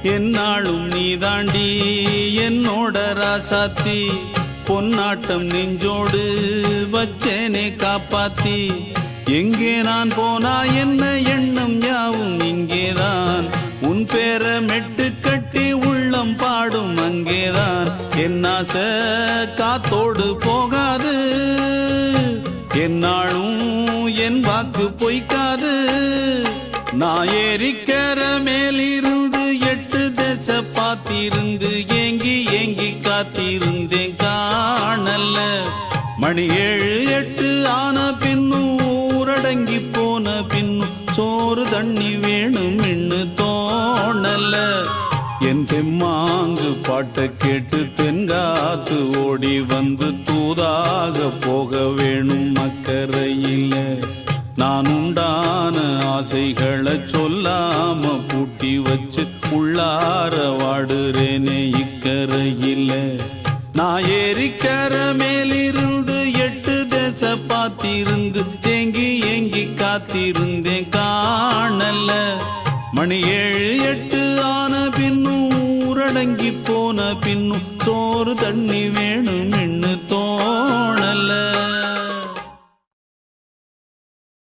என்னாலும் நீதாண்டி என்னோட ராசாத்தி பொன்னாட்டம் நெஞ்சோடு வச்சேனே காப்பாத்தி எங்கே நான் போனா என்ன எண்ணம் யாவும் இங்கேதான் உன் பேர மெட்டு கட்டி உள்ளம் பாடும் அங்கேதான் என்னாச காத்தோடு போகாது என்னாலும் என் வாக்கு பொய்க்காது நான் ஏறிக்கர மேலிருந்து 8 தேச பார்த்திருந்து ஏங்கி ஏங்கி காத்திருந்தேன் காணல்ல மணி 7 8 ஆன பின்னும் ஊரடங்கி போன பின்னும் சோறு தண்ணி வேணும் இன்னு தோணல்ல என் தெம்மாங்கு பாட்டை கேட்டு தென்காத்து ஓடி வந்து தூதாக போக வேணும் அக்கறையில நான் உண்டான ஆசைகளை சொல்லாம பூட்டி வச்சு உள்ளார வாடுறேனே இக்கரையில நான் ஏறிக்கர மேலிருந்து 8 தேச பார்த்திருந்து ஏங்கி ஏங்கி காத்திருந்தேன் காணல்ல மணி 7 8 ஆன பின்னும் ஊரடங்கி போன பின்னும் சோறு தண்ணி வேணும் இன்னு